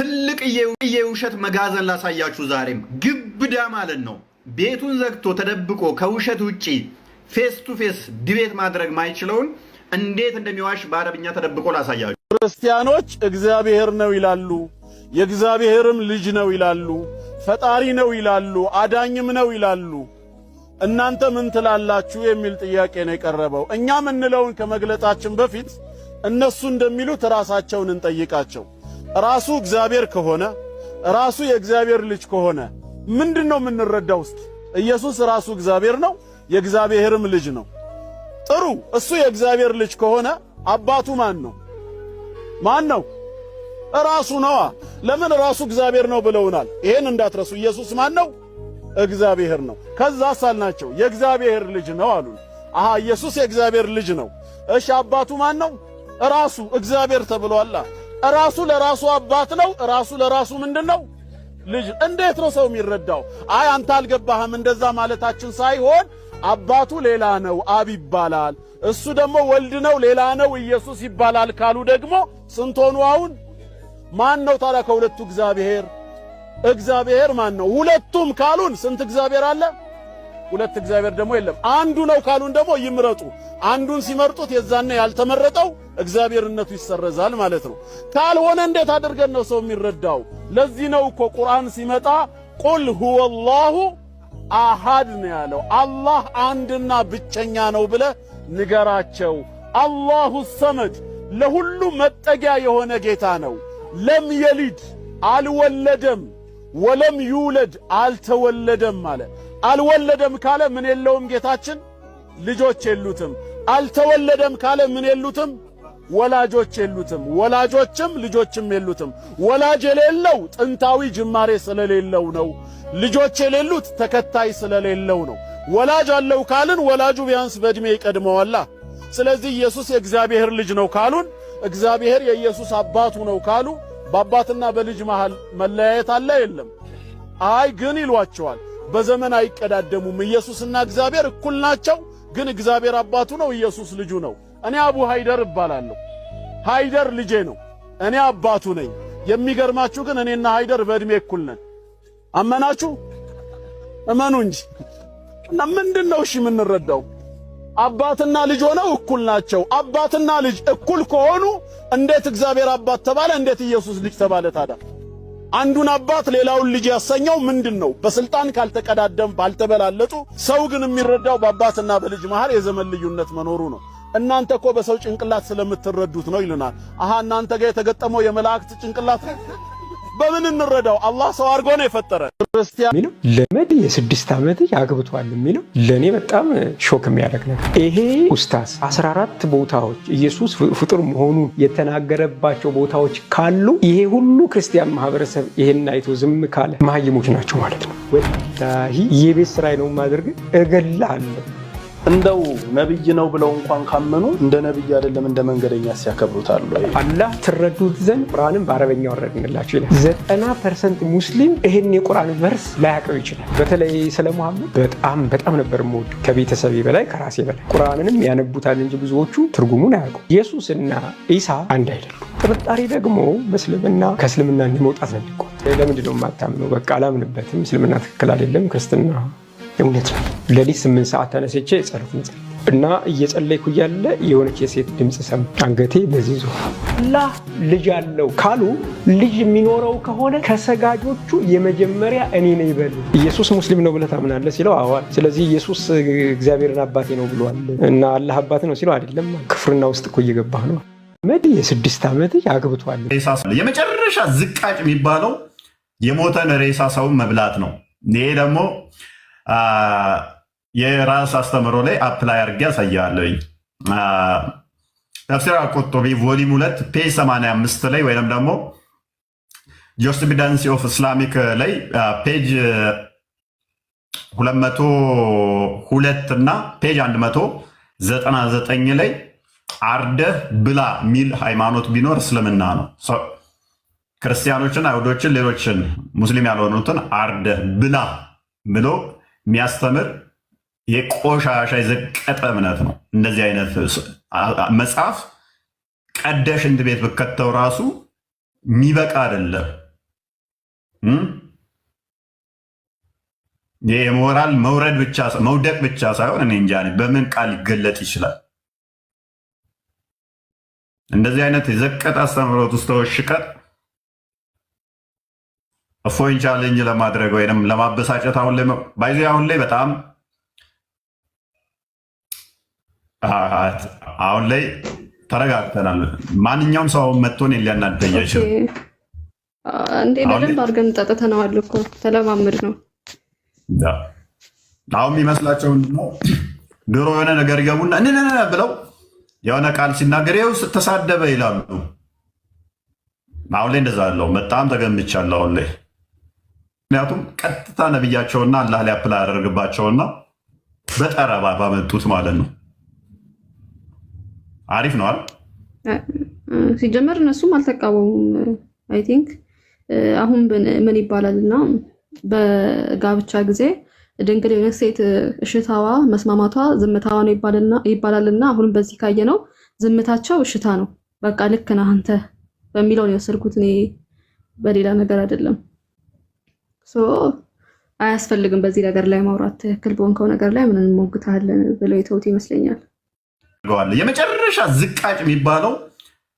ትልቅ የውሸት መጋዘን ላሳያችሁ ዛሬም ግብዳ ማለት ነው። ቤቱን ዘግቶ ተደብቆ ከውሸት ውጪ ፌስ ቱ ፌስ ዲቤት ማድረግ ማይችለውን እንዴት እንደሚዋሽ በአረብኛ ተደብቆ ላሳያችሁ። ክርስቲያኖች እግዚአብሔር ነው ይላሉ፣ የእግዚአብሔርም ልጅ ነው ይላሉ፣ ፈጣሪ ነው ይላሉ፣ አዳኝም ነው ይላሉ። እናንተ ምን ትላላችሁ የሚል ጥያቄ ነው የቀረበው። እኛ ምንለውን ከመግለጻችን በፊት እነሱ እንደሚሉት ራሳቸውን እንጠይቃቸው። ራሱ እግዚአብሔር ከሆነ ራሱ የእግዚአብሔር ልጅ ከሆነ ምንድነው የምንረዳው? እስቲ ኢየሱስ ራሱ እግዚአብሔር ነው የእግዚአብሔርም ልጅ ነው። ጥሩ፣ እሱ የእግዚአብሔር ልጅ ከሆነ አባቱ ማን ነው? ማን ነው? ራሱ ነዋ። ለምን ራሱ እግዚአብሔር ነው ብለውናል። ይሄን እንዳትረሱ። ኢየሱስ ማን ነው? እግዚአብሔር ነው። ከዛ ሳልናቸው የእግዚአብሔር ልጅ ነው አሉ። አሃ ኢየሱስ የእግዚአብሔር ልጅ ነው። እሺ አባቱ ማን ነው? ራሱ እግዚአብሔር ተብሏል። ራሱ ለራሱ አባት ነው፣ ራሱ ለራሱ ምንድነው? ልጅ። እንዴት ነው ሰው የሚረዳው? አይ አንተ አልገባህም እንደዛ ማለታችን ሳይሆን አባቱ ሌላ ነው አብ ይባላል፣ እሱ ደግሞ ወልድ ነው ሌላ ነው ኢየሱስ ይባላል ካሉ ደግሞ ስንት ሆኑ? አሁን ማን ነው ታዲያ ከሁለቱ እግዚአብሔር? እግዚአብሔር ማን ነው? ሁለቱም ካሉን ስንት እግዚአብሔር አለ? ሁለት እግዚአብሔር ደግሞ የለም። አንዱ ነው ካሉን ደግሞ ይምረጡ። አንዱን ሲመርጡት የዛነ ያልተመረጠው እግዚአብሔርነቱ ይሰረዛል ማለት ነው። ካልሆነ እንዴት አድርገን ነው ሰው የሚረዳው? ለዚህ ነው እኮ ቁርአን ሲመጣ ቁል ሁወላሁ አሃድ ነው ያለው። አላህ አንድና ብቸኛ ነው ብለ ንገራቸው። አላሁ ሰመድ ለሁሉ መጠጊያ የሆነ ጌታ ነው። ለም የሊድ አልወለደም፣ ወለም ይውለድ አልተወለደም ማለት። አልወለደም ካለ ምን የለውም ጌታችን? ልጆች የሉትም። አልተወለደም ካለ ምን የሉትም? ወላጆች የሉትም። ወላጆችም ልጆችም የሉትም። ወላጅ የሌለው ጥንታዊ ጅማሬ ስለሌለው ነው። ልጆች የሌሉት ተከታይ ስለሌለው ነው። ወላጅ አለው ካልን ወላጁ ቢያንስ በእድሜ ይቀድመዋል። ስለዚህ ኢየሱስ የእግዚአብሔር ልጅ ነው ካሉን፣ እግዚአብሔር የኢየሱስ አባቱ ነው ካሉ በአባትና በልጅ መሃል መለያየት አለ? የለም። አይ ግን ይሏቸዋል። በዘመን አይቀዳደሙም። ኢየሱስና እግዚአብሔር እኩል ናቸው። ግን እግዚአብሔር አባቱ ነው፣ ኢየሱስ ልጁ ነው። እኔ አቡ ሃይደር እባላለሁ። ሃይደር ልጄ ነው፣ እኔ አባቱ ነኝ። የሚገርማችሁ ግን እኔና ሃይደር በእድሜ እኩል ነን። አመናችሁ? እመኑ እንጂ። እና ምንድነው እሺ የምንረዳው? አባትና ልጅ ሆነው እኩል ናቸው። አባትና ልጅ እኩል ከሆኑ እንዴት እግዚአብሔር አባት ተባለ? እንዴት ኢየሱስ ልጅ ተባለ ታዲያ? አንዱን አባት ሌላውን ልጅ ያሰኘው ምንድነው? በስልጣን ካልተቀዳደም ባልተበላለጡ። ሰው ግን የሚረዳው በአባትና በልጅ መሃል የዘመን ልዩነት መኖሩ ነው። እናንተ እኮ በሰው ጭንቅላት ስለምትረዱት ነው ይሉናል። አሃ እናንተ ጋር የተገጠመው የመላእክት ጭንቅላት ነው። በምን እንረዳው? አላህ ሰው አድርጎ ነው የፈጠረ። ክርስቲያን ሚነው ለመድ የ6 ዓመት ያግብቷል የሚለው ለኔ በጣም ሾክ የሚያደርግ ነገር። ይሄ ኡስታዝ 14 ቦታዎች ኢየሱስ ፍጡር መሆኑን የተናገረባቸው ቦታዎች ካሉ ይሄ ሁሉ ክርስቲያን ማህበረሰብ ይሄን አይቶ ዝም ካለ መሀይሞች ናቸው ማለት ነው። ወላሂ የቤት ስራዬ ነው ማድረግ እገላለሁ። እንደው ነብይ ነው ብለው እንኳን ካመኑ እንደ ነብይ አይደለም እንደ መንገደኛ ሲያከብሩታል። አላህ ትረዱት ዘንድ ቁርአንን በአረበኛ ወረድንላችሁ ይላል። 90% ሙስሊም ይሄን የቁርአን ቨርስ ላያውቀው ይችላል። በተለይ ስለ መሐመድ በጣም ነበር የምወደው፣ ከቤተሰቤ በላይ ከራሴ በላይ። ቁርአንንም ያነቡታል እንጂ ብዙዎቹ ትርጉሙን አያውቁም። ኢየሱስና ኢሳ አንድ አይደሉም። ጥርጣሬ ደግሞ በእስልምና ከእስልምና እንዲመውጣት ነው የሚቆጠረው። ለምንድን ነው የማታምነው? በቃ አላምንበትም፣ እስልምና ትክክል አይደለም፣ ክርስትና እውነት ነው። ለሊት 8 ሰዓት ተነስቼ ጸሎት እና እየጸለይኩ እያለ የሆነች የሴት ድምጽ ሰምቼ አንገቴ በዚህ ዞረ። አላህ ልጅ አለው ካሉ ልጅ የሚኖረው ከሆነ ከሰጋጆቹ የመጀመሪያ እኔ ነኝ በል። ኢየሱስ ሙስሊም ነው ብለህ ታምናለህ ሲለው አዎ። ስለዚህ ኢየሱስ እግዚአብሔርን አባቴ ነው ብሏል እና አላህ አባቴ ነው ሲለው አይደለም፣ ክፍርና ውስጥ እኮ እየገባህ ነው። መድ የ6 ዓመት ያግብቷል። የመጨረሻ ዝቃጭ የሚባለው የሞተን ሬሳ ሰውን መብላት ነው። ይሄ ደግሞ የራስ አስተምሮ ላይ አፕላይ አድርጌ ያሳያለኝ። ተፍሲር አልቁርጡቢ ቮሊዩም 2 ፔጅ 85 ላይ ወይም ደግሞ ጁሪስፕሩደንስ ኦፍ ኢስላሚክ ላይ ፔጅ 202 እና ፔጅ 199 ላይ አርደህ ብላ ሚል ሃይማኖት ቢኖር እስልምና ነው። ክርስቲያኖችን፣ አይሁዶችን፣ ሌሎችን ሙስሊም ያልሆኑትን አርደህ ብላ ብሎ የሚያስተምር የቆሻሻ የዘቀጠ እምነት ነው። እንደዚህ አይነት መጽሐፍ ቀደሽ እንድ ቤት ብከተው ራሱ የሚበቃ አይደለም። ይህ የሞራል መውደቅ ብቻ ሳይሆን እኔ እንጃ በምን ቃል ሊገለጥ ይችላል? እንደዚህ አይነት የዘቀጠ አስተምህሮት ውስጥ ተወሽቀን እፎይን ቻሌንጅ ለማድረግ ወይም ለማበሳጨት አሁን ላይ በጣም አሁን ላይ ተረጋግተናል። ማንኛውም ሰው መጥቶን ሊያናደኝ አይችልም። እንዴ በደንብ አድርገን ጠጥተነዋል እኮ ተለማምድ ነው። አሁን የሚመስላቸው ነው ድሮ የሆነ ነገር ይገቡና እንነነ ብለው የሆነ ቃል ሲናገር ይኸው ተሳደበ ይላሉ። አሁን ላይ እንደዛ አለው። በጣም ተገምቻለሁ አሁን ላይ። ምክንያቱም ቀጥታ ነብያቸውና አላህ ላይ አፕላይ ያደርግባቸውና በጠረባ ባመጡት ማለት ነው። አሪፍ ነው አይደል? ሲጀመር እነሱም አልተቃወሙም። አይ ቲንክ አሁን ምን ይባላልና በጋብቻ ጊዜ ድንግል የሆነች ሴት እሽታዋ መስማማቷ ዝምታዋ ነው ይባላልና አሁንም በዚህ ካየ ነው ዝምታቸው እሽታ ነው። በቃ ልክ ነህ አንተ በሚለው ነው የወሰድኩት እኔ፣ በሌላ ነገር አይደለም። አያስፈልግም በዚህ ነገር ላይ ማውራት። ትክክል በሆንከው ነገር ላይ ምን እንሞግታለን ብለው የተውት ይመስለኛል። የመጨረሻ ዝቃጭ የሚባለው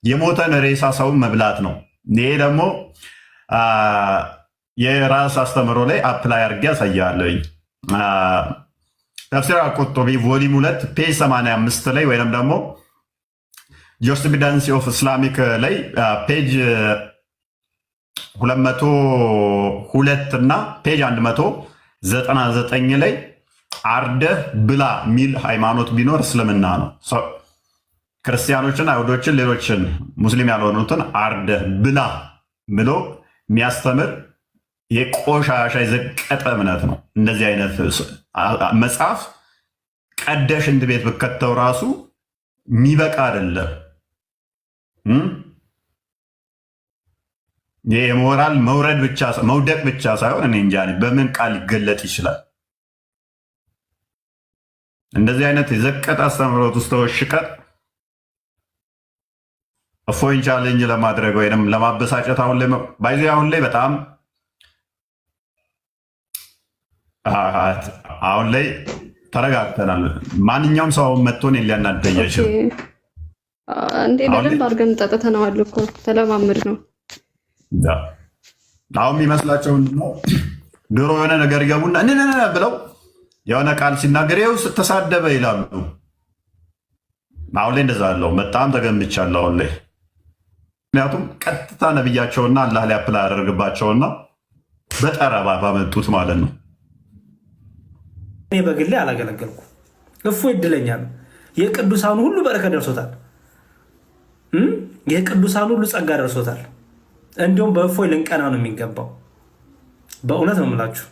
የሞተን ሬሳ ሰውን መብላት ነው። ይሄ ደግሞ የራስ አስተምሮ ላይ አፕላይ አድርጌ ያሳያለኝ። ተፍሲር አልቁርጡቢ ቮሊም 2 ፔጅ 85 ላይ ወይም ደግሞ ጁሪስፕሩደንስ ኦፍ ኢስላሚክ ላይ ፔጅ 202 እና ፔጅ 199 ላይ አርደህ ብላ የሚል ሃይማኖት ቢኖር እስልምና ነው። ክርስቲያኖችን፣ አይሁዶችን፣ ሌሎችን ሙስሊም ያልሆኑትን አርደህ ብላ ብሎ የሚያስተምር የቆሻሻ የዘቀጠ እምነት ነው። እንደዚህ አይነት መጽሐፍ ቀደሽ እንድ ቤት ብከተው ራሱ የሚበቃ አይደለም። ይህ የሞራል መውደቅ ብቻ ሳይሆን እኔ እንጃ በምን ቃል ሊገለጥ ይችላል? እንደዚህ አይነት የዘቀጠ አስተምህሮት ውስጥ ተወሽቀን እፎይን ቻሌንጅ ለማድረግ ወይም ለማበሳጨት አሁን ላይ በጣም አሁን ላይ ተረጋግተናል። ማንኛውም ሰው መጥቶን ሊያናደኝ አይችልም። እንዴ በደንብ አድርገን ጠጥተነዋል እኮ ተለማምድ ነው። አሁን የሚመስላቸው ነው ድሮ የሆነ ነገር ይገቡና እንነነ ብለው የሆነ ቃል ሲናገር ይኸው ተሳደበ ይላሉ። አሁን ላይ እንደዛ አለው። በጣም ተገምቻለሁ አሁን ላይ። ምክንያቱም ቀጥታ ነብያቸውና አላህ ላይ አፕላይ ያደርግባቸውና በጠረባ ባመጡት ማለት ነው። እኔ በግሌ አላገለገልኩ። እፎይ እድለኛ ነው። የቅዱሳኑ ሁሉ በረከት ደርሶታል። የቅዱሳኑ ሁሉ ጸጋ ደርሶታል። እንዲሁም በእፎይ ልንቀና ነው የሚገባው። በእውነት ነው የምላችሁ።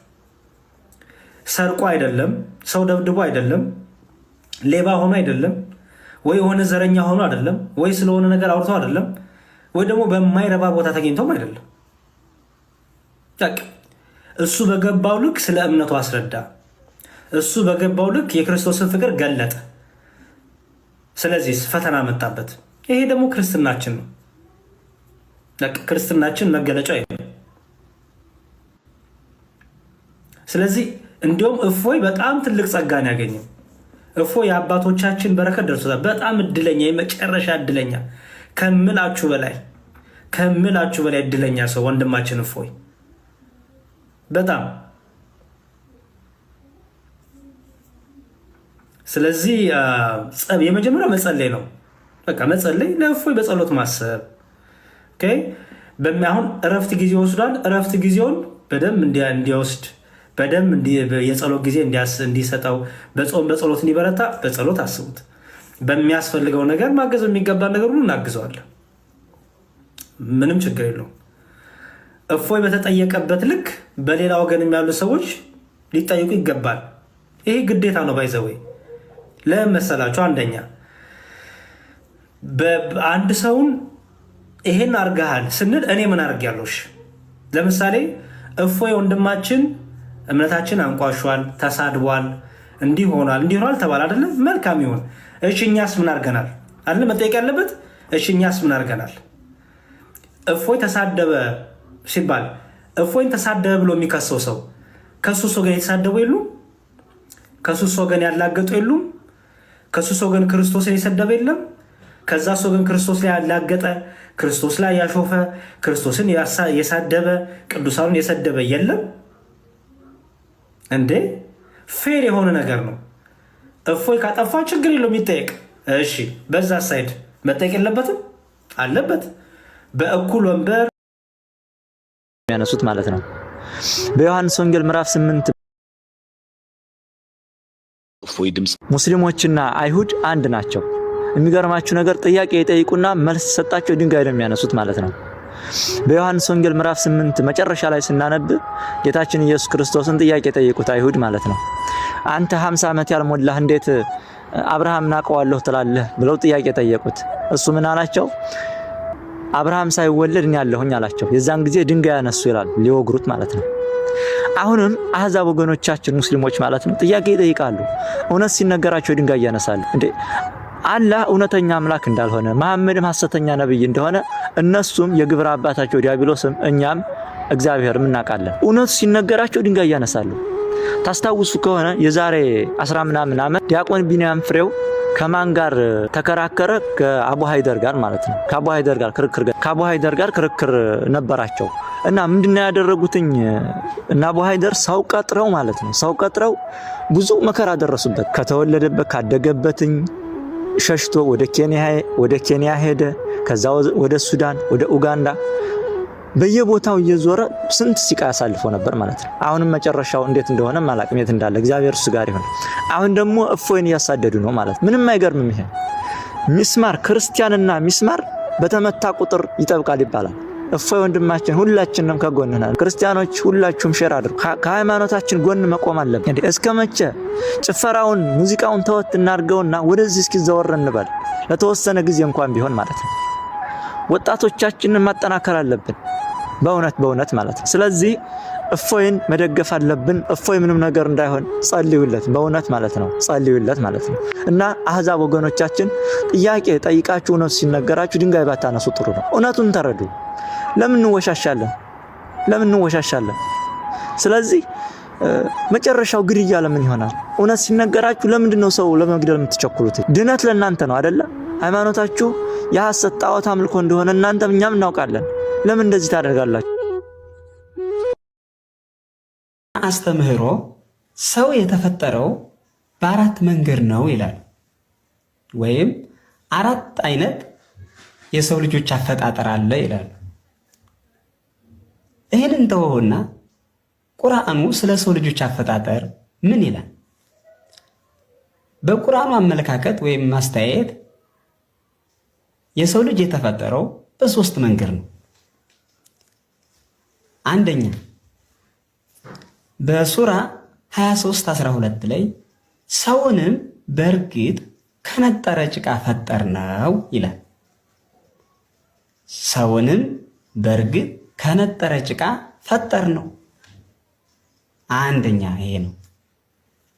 ሰርቆ አይደለም፣ ሰው ደብድቦ አይደለም፣ ሌባ ሆኖ አይደለም፣ ወይ የሆነ ዘረኛ ሆኖ አይደለም፣ ወይ ስለሆነ ነገር አውርቶ አይደለም፣ ወይ ደግሞ በማይረባ ቦታ ተገኝቶም አይደለም። እሱ በገባው ልክ ስለ እምነቱ አስረዳ። እሱ በገባው ልክ የክርስቶስን ፍቅር ገለጠ። ስለዚህ ፈተና መጣበት። ይሄ ደግሞ ክርስትናችን ነው። ክርስትናችን መገለጫ ይሄ። ስለዚህ እንዲሁም እፎይ በጣም ትልቅ ጸጋን ያገኘው እፎይ የአባቶቻችን በረከት ደርሶታል። በጣም እድለኛ፣ የመጨረሻ እድለኛ ከምላችሁ በላይ እድለኛ ሰው ወንድማችን እፎይ በጣም። ስለዚህ የመጀመሪያው መጸለይ ነው። በቃ መጸለይ፣ ለእፎይ በጸሎት ማሰብ። አሁን እረፍት ጊዜ ወስዷል። እረፍት ጊዜውን በደንብ እንዲወስድ በደንብ የጸሎት ጊዜ እንዲሰጠው፣ በጾም በጸሎት እንዲበረታ በጸሎት አስቡት። በሚያስፈልገው ነገር ማገዝ የሚገባን ነገር ሁሉ እናግዘዋለን። ምንም ችግር የለውም። እፎይ በተጠየቀበት ልክ በሌላ ወገን ያሉ ሰዎች ሊጠይቁ ይገባል። ይሄ ግዴታ ነው። ባይዘወይ ለምን መሰላችሁ? አንደኛ አንድ ሰውን ይሄን አርገሃል ስንል እኔ ምን አርጌያለሁሽ? ለምሳሌ እፎይ ወንድማችን እምነታችን አንቋሿል፣ ተሳድቧል፣ እንዲህ ሆኗል ተባለ አይደለ? መልካም ይሁን። እሺ እኛስ ምን አርገናል? አይደለ መጠየቅ ያለበት። እሺ እኛስ ምን አርገናል? እፎይ ተሳደበ ሲባል እፎይን ተሳደበ ብሎ የሚከሰው ሰው ከሱስ ወገን የተሳደቡ የሉም? ከሱስ ወገን ያላገጡ የሉም? ከሱስ ወገን ክርስቶስን የሰደበ የለም? ከዛ ወገን ክርስቶስ ላይ ያላገጠ፣ ክርስቶስ ላይ ያሾፈ፣ ክርስቶስን የሳደበ፣ ቅዱሳኑን የሰደበ የለም እንዴ? ፌር የሆነ ነገር ነው። እፎይ ካጠፋ ችግር የለውም ይጠየቅ። እሺ፣ በዛ ሳይድ መጠየቅ የለበትም? አለበት። በእኩል ወንበር የሚያነሱት ማለት ነው። በዮሐንስ ወንጌል ምዕራፍ 8 ሙስሊሞችና አይሁድ አንድ ናቸው። የሚገርማችሁ ነገር ጥያቄ የጠይቁና መልስ ሰጣቸው ድንጋይ ነው የሚያነሱት ማለት ነው። በዮሐንስ ወንጌል ምዕራፍ 8 መጨረሻ ላይ ስናነብ ጌታችን ኢየሱስ ክርስቶስን ጥያቄ ጠይቁት አይሁድ ማለት ነው። አንተ 50 ዓመት ያልሞላህ እንዴት አብርሃም ናቀዋለሁ ትላለህ ብለው ጥያቄ ጠየቁት። እሱ ምን አላቸው? አብርሃም ሳይወለድ እኔ ያለሁኝ አላቸው። የዛን ጊዜ ድንጋይ ያነሱ ይላል ሊወግሩት ማለት ነው። አሁንም አህዛብ ወገኖቻችን ሙስሊሞች ማለት ነው ጥያቄ ይጠይቃሉ። እውነት ሲነገራቸው ድንጋይ ያነሳሉ። እንዴ አላህ እውነተኛ አምላክ እንዳልሆነ መሐመድም ሐሰተኛ ነብይ እንደሆነ እነሱም የግብር አባታቸው ዲያብሎስም እኛም እግዚአብሔርም እናውቃለን። እውነቱ ሲነገራቸው ድንጋይ ያነሳሉ። ታስታውሱ ከሆነ የዛሬ 10 ምናምን ዓመት ዲያቆን ቢንያም ፍሬው ከማን ጋር ተከራከረ? ከአቡ ሃይደር ጋር ማለት ነው። ከአቡ ሃይደር ጋር ክርክር ነበራቸው እና ምንድነው ያደረጉትኝ? እና አቡ ሃይደር ሰው ቀጥረው ማለት ነው ሰው ቀጥረው ብዙ መከራ ደረሱበት። ከተወለደበት ካደገበትኝ ሸሽቶ ወደ ኬንያ ሄደ። ከዛ ወደ ሱዳን፣ ወደ ኡጋንዳ በየቦታው እየዞረ ስንት ሲቃ ያሳልፎ ነበር ማለት ነው። አሁንም መጨረሻው እንዴት እንደሆነ ማላቅም የት እንዳለ እግዚአብሔር እሱ ጋር ይሁን። አሁን ደግሞ እፎይን እያሳደዱ ነው ማለት ምንም አይገርምም። ይሄ ሚስማር ክርስቲያንና ሚስማር በተመታ ቁጥር ይጠብቃል ይባላል። እፎይ ወንድማችን ሁላችንም ከጎንና ክርስቲያኖች ሁላችሁም ሼር አድርጉ። ከሃይማኖታችን ጎን መቆም አለብን። እስከ መቼ ጭፈራውን ሙዚቃውን ተወት እናርገውና ወደዚህ እስኪ ዘወር እንበል ለተወሰነ ጊዜ እንኳን ቢሆን ማለት ነው። ወጣቶቻችንን ማጠናከር አለብን በእውነት ማለት ነው። ስለዚህ እፎይን መደገፍ አለብን። እፎይ ምንም ነገር እንዳይሆን ጸልዩለት በእውነት ማለት ነው። ጸልዩለት ማለት ነው። እና አህዛብ ወገኖቻችን ጥያቄ ጠይቃችሁ እውነቱ ሲነገራችሁ ድንጋይ ባታነሱ ጥሩ ነው። እውነቱን ተረዱ። ለምን እንወሻሻለን? ስለዚህ መጨረሻው ግድያ ለምን ይሆናል? እውነት ሲነገራችሁ ለምንድነው ሰው ለመግደል የምትቸኩሉት? ድነት ለእናንተ ነው አይደለ? ሃይማኖታችሁ የሐሰት ጣዖት አምልኮ እንደሆነ እናንተም እኛም እናውቃለን። ለምን እንደዚህ ታደርጋላችሁ? አስተምህሮ ሰው የተፈጠረው በአራት መንገድ ነው ይላል። ወይም 4 አይነት የሰው ልጆች አፈጣጠር አለ ይላል። ይህንን ተወውና ቁርአኑ ስለ ሰው ልጆች አፈጣጠር ምን ይላል? በቁርአኑ አመለካከት ወይም ማስተያየት የሰው ልጅ የተፈጠረው በ3 መንገድ ነው። አንደኛ በሱራ 23:12 ላይ ሰውንም በእርግጥ ከነጠረ ጭቃ ፈጠርነው ይላል። ሰውንም በእርግጥ ከነጠረ ጭቃ ፈጠርነው። አንደኛ ይሄ ነው።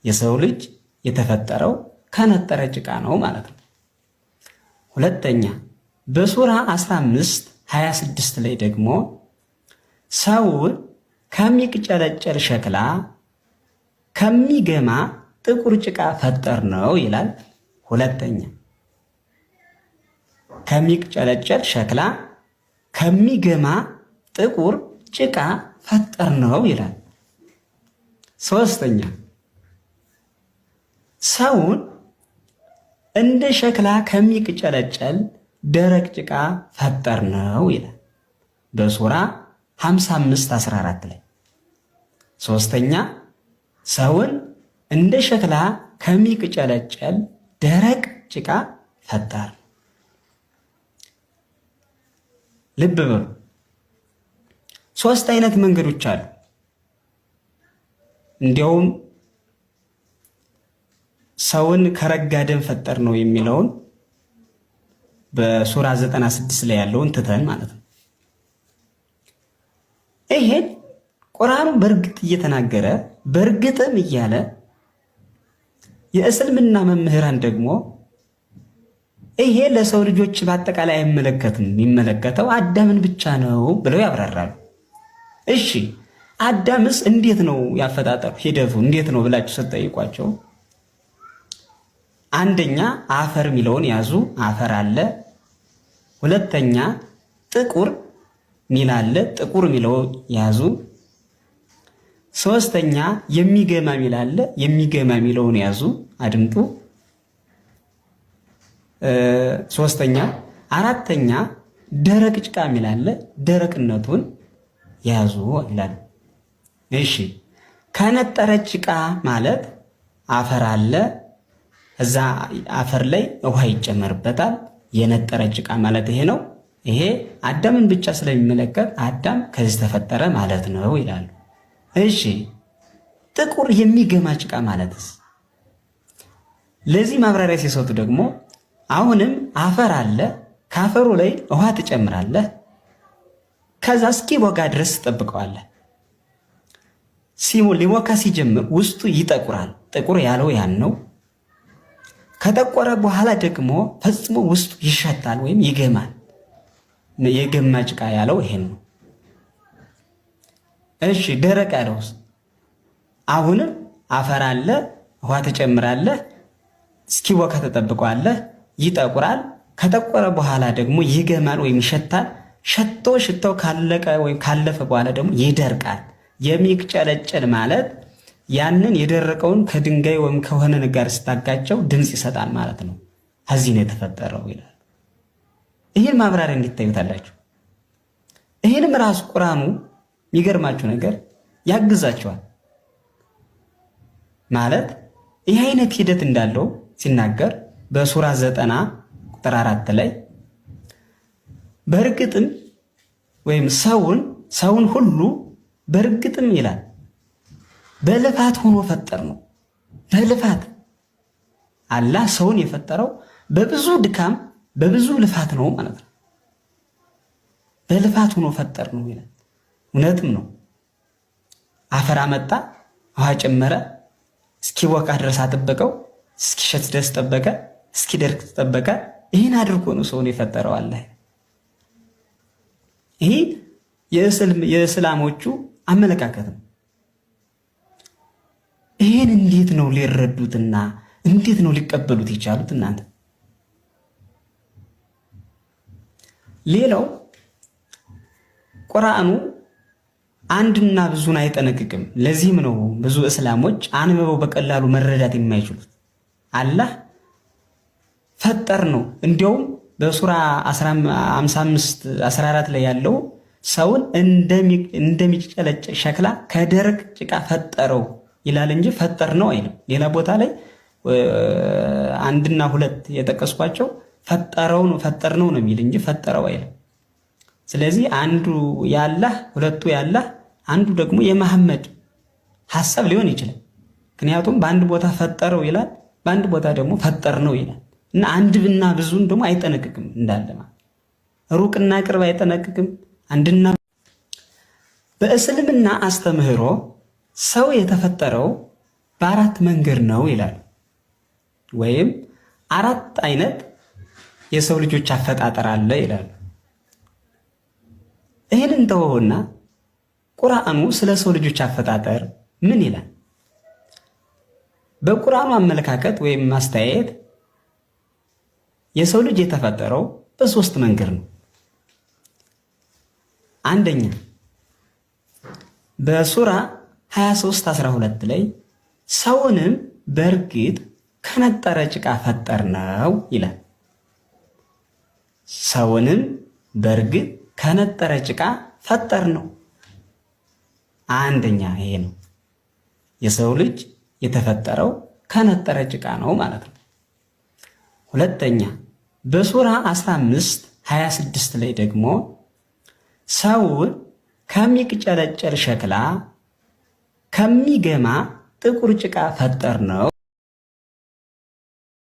የሰው ልጅ የተፈጠረው ከነጠረ ጭቃ ነው ማለት ነው። ሁለተኛ በሱራ 15:26 ላይ ደግሞ ሰውን ከሚቅጨለጨል ሸክላ ከሚገማ ጥቁር ጭቃ ፈጠርነው ይላል። ሁለተኛ ከሚቅጨለጨል ሸክላ ከሚገማ ጥቁር ጭቃ ፈጠርነው ይላል። ሶስተኛ ሰውን እንደ ሸክላ ከሚቅጨለጨል ደረቅ ጭቃ ፈጠርነው ይላል በሱራ 55:14 ላይ። ሶስተኛ ሰውን እንደ ሸክላ ከሚቅጨለጨል ደረቅ ጭቃ ፈጠር። ልብ በሉ 3 አይነት መንገዶች አሉ። እንዲያውም ሰውን ከረጋ ደም ፈጠር ነው የሚለውን በሱራ 96 ላይ ያለውን ትተን ማለት ነው። ይሄን ቁርአኑ በእርግጥ እየተናገረ በእርግጥም እያለ የእስልምና መምህራን ደግሞ ይሄ ለሰው ልጆች በአጠቃላይ አይመለከትም፣ የሚመለከተው አዳምን ብቻ ነው ብለው ያብራራሉ። እሺ አዳምስ እንዴት ነው ያፈጣጠሩ ሂደቱ እንዴት ነው ብላችሁ ስትጠይቋቸው አንደኛ አፈር የሚለውን ያዙ። አፈር አለ። ሁለተኛ ጥቁር ሚል አለ። ጥቁር ሚለው ያዙ። ሶስተኛ የሚገማ ሚል አለ። የሚገማ ሚለውን ያዙ። አድምጡ። ሶስተኛ አራተኛ ደረቅ ጭቃ ሚል አለ። ደረቅነቱን ያዙ ይላል። እሺ ከነጠረ ጭቃ ማለት አፈር አለ። እዛ አፈር ላይ ውሃ ይጨመርበታል። የነጠረ ጭቃ ማለት ይሄ ነው። ይሄ አዳምን ብቻ ስለሚመለከት አዳም ከዚህ ተፈጠረ ማለት ነው ይላሉ። እሺ ጥቁር የሚገማ ጭቃ ማለትስ? ለዚህ ማብራሪያ ሲሰጡ ደግሞ አሁንም አፈር አለ። ከአፈሩ ላይ ውሃ ትጨምራለህ። ከዛ እስኪቦካ ድረስ ትጠብቀዋለህ። ሊቦካ ሲጀምር ውስጡ ይጠቁራል። ጥቁር ያለው ያን ነው። ከጠቆረ በኋላ ደግሞ ፈጽሞ ውስጡ ይሸታል ወይም ይገማል። የገማ ጭቃ ያለው ይሄን ነው። እሺ ደረቅ ያለውስ? አሁንም አፈር አለ፣ ውሃ ትጨምራለህ፣ እስኪቦካ ተጠብቀዋለህ፣ ይጠቁራል። ከጠቆረ በኋላ ደግሞ ይገማል ወይም ይሸታል። ሽታው ካለቀ ወይም ካለፈ በኋላ ደግሞ ይደርቃል። የሚቅጨለጨል ማለት ያንን የደረቀውን ከድንጋይ ወይም ከሆነ ነገር ስታጋጨው ድምፅ ይሰጣል ማለት ነው። ከዚህ ነው የተፈጠረው ይላል። ይህን ማብራሪያ እንዲታዩታላችሁ። ይህንም ራሱ ቁርአኑ የሚገርማችሁ ነገር ያግዛቸዋል። ማለት ይህ አይነት ሂደት እንዳለው ሲናገር በሱራ 90 ቁጥር 4 ላይ በእርግጥም ወይም ሰውን ሁሉ በእርግጥም ይላል በልፋት ሆኖ ፈጠር ነው። በልፋት አላህ ሰውን የፈጠረው በብዙ ድካም በብዙ ልፋት ነው ማለት ነው። በልፋት ሆኖ ፈጠር ነው ይላል። እውነትም ነው። አፈር አመጣ፣ ውሃ ጨመረ፣ እስኪቦካ ድረስ አጠበቀው፣ እስኪሸት ድረስ ጠበቀ፣ እስኪደርቅ ጠበቀ። ይህን አድርጎ ነው ሰውን የፈጠረው አላህ። ይህ የእስላሞቹ አመለካከት ነው። ይህን እንዴት ነው ሊረዱትና እንዴት ነው ሊቀበሉት የቻሉት እናንተ? ሌላው ቁርአኑ አንድና ብዙን አይጠነቅቅም። ለዚህም ነው ብዙ እስላሞች አንብበው በቀላሉ መረዳት የማይችሉት። አላህ ፈጠር ነው። እንዲያውም በሱራ 55 14 ላይ ያለው ሰውን እንደሚጨለጭ ሸክላ ከደረቅ ጭቃ ፈጠረው ይላል እንጂ ፈጠር ነው አይልም። ሌላ ቦታ ላይ አንድና ሁለት የጠቀስኳቸው ፈጠረው ነው ፈጠር ነው የሚል እንጂ ፈጠረው አይልም። ስለዚህ አንዱ ያላህ ሁለቱ ያላህ አንዱ ደግሞ የመሐመድ ሐሳብ ሊሆን ይችላል። ምክንያቱም በአንድ ቦታ ፈጠረው ይላል፣ በአንድ ቦታ ደግሞ ፈጠር ነው ይላል እና አንድና ብዙን ደግሞ አይጠነቅቅም። እንዳለ ማለት ሩቅና ቅርብ አይጠነቅቅም። አንድና በእስልምና አስተምህሮ ሰው የተፈጠረው በአራት መንገድ ነው ይላል። ወይም አራት አይነት የሰው ልጆች አፈጣጠር አለ ይላሉ። ይህንን ተወውና ቁርአኑ ስለ ሰው ልጆች አፈጣጠር ምን ይላል? በቁርአኑ አመለካከት ወይም ማስተያየት የሰው ልጅ የተፈጠረው በሶስት መንገድ ነው። አንደኛ በሱራ 23:12 ላይ ሰውንም በእርግጥ ከነጠረ ጭቃ ፈጠር ነው ይላል። ሰውንም በእርግጥ ከነጠረ ጭቃ ፈጠር ነው። አንደኛ ይሄ ነው። የሰው ልጅ የተፈጠረው ከነጠረ ጭቃ ነው ማለት ነው። ሁለተኛ በሱራ 15:26 ላይ ደግሞ ሰውን ከሚቅጨለጨል ሸክላ ከሚገማ ጥቁር ጭቃ ፈጠር ነው